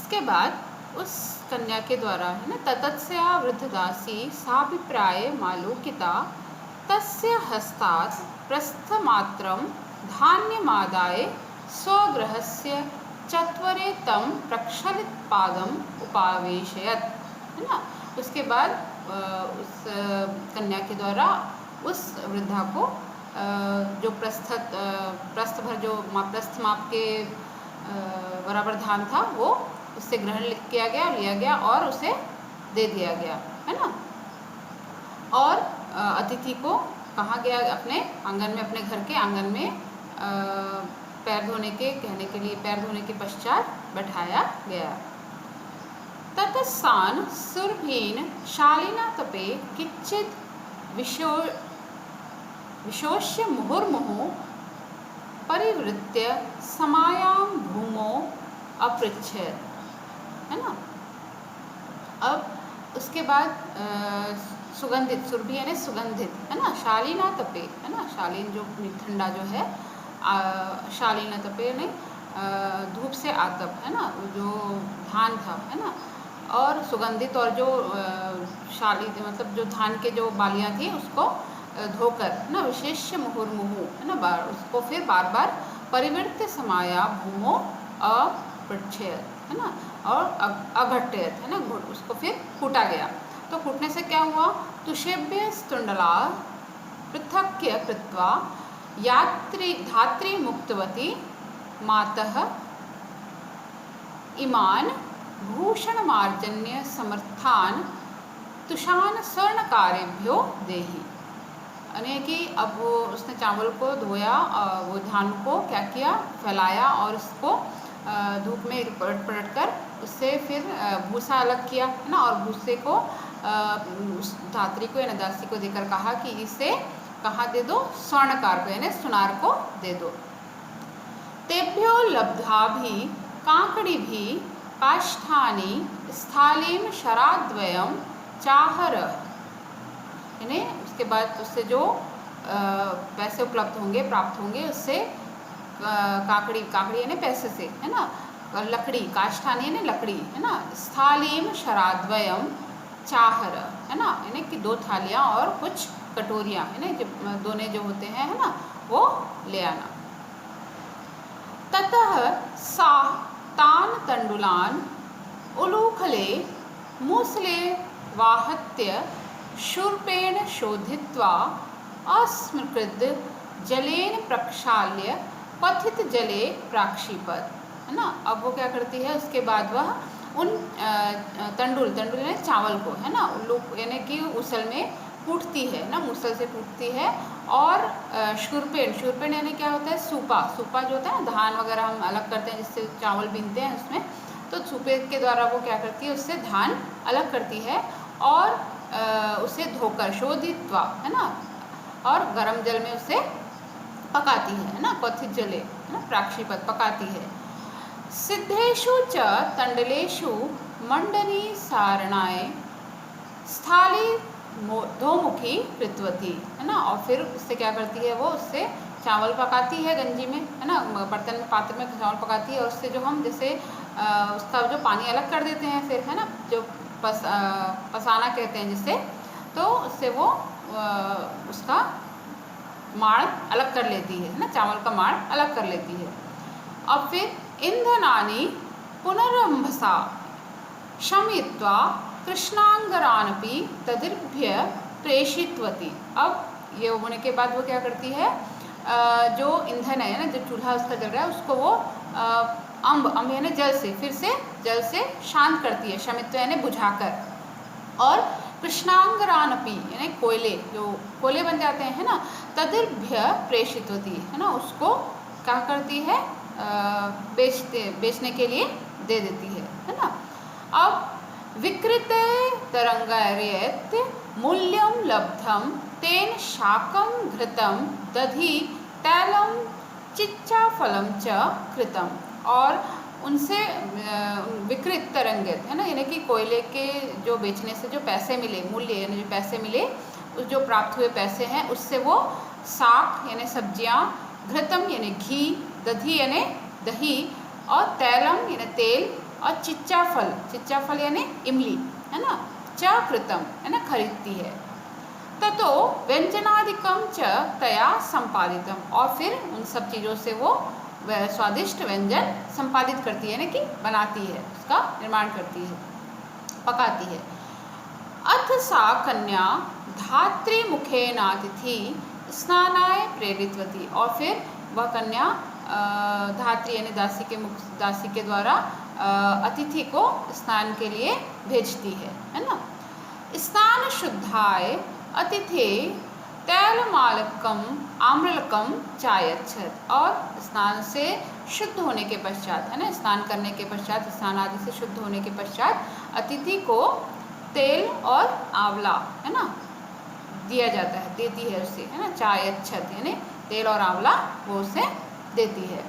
उसके बाद उस कन्या के द्वारा है ना, ततस्या वृद्धदासी साभिप्राय मालोकिता तस्य हस्तात् प्रस्थमात्रं धान्यमादाय स्वगृहस्य चत्वरे तं प्रक्षालितपादम् उपावेशयत्, है ना। उसके बाद उस कन्या के द्वारा उस वृद्धा को जो प्रस्थ भर जो प्रस्थ माप के बराबर धान था वो उससे ग्रहण किया गया, लिया गया और उसे दे दिया गया, है ना। और अतिथि को कहाँ गया, अपने आंगन में, अपने घर के आंगन में पैर धोने के कहने के लिए, पैर धोने के पश्चात बैठाया गया। ततस्सान सुरभीन शालिना तपे किंचित विशोष्य मुहुर्मुहुः परिवृत्य समायां भूमौ अपृच्छेत्, है ना। अब उसके बाद सुगंधित, सुरभि यानी सुगंधित, है ना। शालीना तपे, है ना, शालीन जो ठंडा जो है, शालीना तपे यानी धूप से आतप, है ना, जो धान था, है ना। और सुगंधित, और जो शाली मतलब जो धान के जो बालियाँ थी उसको धोकर, है ना, विशेष मुहुर्मुहु, है ना, उसको फिर बार बार परिवृत्य समाया भूमो अपृच्छेत्, है ना, और अघट्यत, है ना, उसको फिर कूटा गया। तो कूटने से क्या हुआ, तुषेभ्य स्तुंडला पृथक्य कृत्वा धात्री मुक्तवती मातः इमान भूषणमार्जन्य समर्थान तुषान स्वर्णकारेभ्यो देहि, यानी कि अब वो उसने चावल को धोया, वो धान को क्या किया, फैलाया और उसको धूप में पलट कर उससे फिर भूसा अलग किया, है ना, और भूसे को उस धात्री को या दासी को देकर कहा कि इसे कहाँ दे दो, स्वर्णकार को यानी सुनार को दे दो। तेभ्यो लब्धा भी कांकड़ी भी काष्ठानी स्थालीम शराद्वयम चाहर, यानी उसके बाद उससे जो पैसे उपलब्ध होंगे, प्राप्त होंगे, उससे काकड़ी, काकड़ी यानी पैसे से, है ना, लकड़ी, काष्ठानी यानी लकड़ी, है ना, स्थालीम शराद्वयम चाहर, है ना, यानी कि 2 थालियाँ और कुछ कटोरियाँ, है ना, जो दोने जो होते हैं, है ना, वो ले आना। ततः सा तान तंडुलान उलूखले मूसले वाहत्य शूर्पेण शोधित्वा अस्मृकृत जलेन प्रक्षाल्य पथित जले प्राक्षिपत, है ना। अब वो क्या करती है, उसके बाद वह उन तंडुल यानी चावल को, है ना, उल्लू यानी कि उसल में कूटती है ना, मूसल से कूटती है, और शूरपेन यानी क्या होता है, सूपा जो होता है ना, धान वगैरह हम अलग करते हैं जिससे चावल बीनते हैं उसमें, तो सूपे के द्वारा वो क्या करती है, उससे धान अलग करती है और उसे धोकर शोधित्वा, है ना, और गर्म जल में उसे पकाती है ना, क्वथित जले, है ना, प्राक्षिपत पकाती है। सिद्धेषु च तंडलेषु मंडनी सारणाय स्थाली धोमुखी कृतवती, है ना, और फिर उससे क्या करती है, वो उससे चावल पकाती है गंजी में, है ना, बर्तन में, पात्र में चावल पकाती है, और उससे जो हम जैसे उसका जो पानी अलग कर देते हैं फिर, है ना, जो पसाना कहते हैं जिससे, तो उससे वो उसका माड़ अलग कर लेती है ना, चावल का माड़ अलग कर लेती है। अब फिर ईंधनानि पुनरंभसा शमित्वा कृष्णांगरानपि तदिभ्य प्रेषितवती। अब ये होने के बाद वो क्या करती है, जो ईंधन है ना, जो चूल्हा उसका जल रहा है, उसको वो अम्ब यानी जल से, फिर से जल से शांत करती है, शमित्व यानी बुझाकर, और कृष्णांगरानपी यानी कोयले, जो कोयले बन जाते हैं, है ना, तदिभ्य प्रेषित होती है ना, उसको क्या करती है, बेचने के लिए दे देती है ना। अब विकृत तरंगायत मूल्यम लब्धम तेन शाकम घृतम दधि तैलम चिच्चा फलम च कृतम, और उनसे विकृत तरंगित, है ना, यानी कि कोयले के जो बेचने से जो पैसे मिले, मूल्य यानी जो पैसे मिले, उस जो प्राप्त हुए पैसे हैं उससे वो शाक यानी सब्जियां, घृतम यानी घी, दधि यानी दही, और तैलम यानी तेल, और चिच्चा फल यानी इमली, है ना, च कृतम, है ना, खरीदती है। ततो व्यंजनादिकम च तया संपादितम, और फिर उन सब चीज़ों से वो स्वादिष्ट व्यंजन संपादित करती है, यानी कि बनाती है, उसका निर्माण करती है, पकाती है। अथ सा कन्या धात्री मुखेनातिथि स्नानाय प्रेरितवती, और फिर वह कन्या धात्री यानी दासी के द्वारा अतिथि को स्नान के लिए भेजती है ना। स्नान शुद्धाय अतिथे तैलमालकम आम्रलकम चायच्छत, और स्नान से शुद्ध होने के पश्चात, है ना, स्नान करने के पश्चात, स्नान आदि से शुद्ध होने के पश्चात अतिथि को तेल और आंवला, है ना, दिया जाता है, देती है उसे, है ना, चायच्छत यानी तेल और आंवला वो उसे देती है।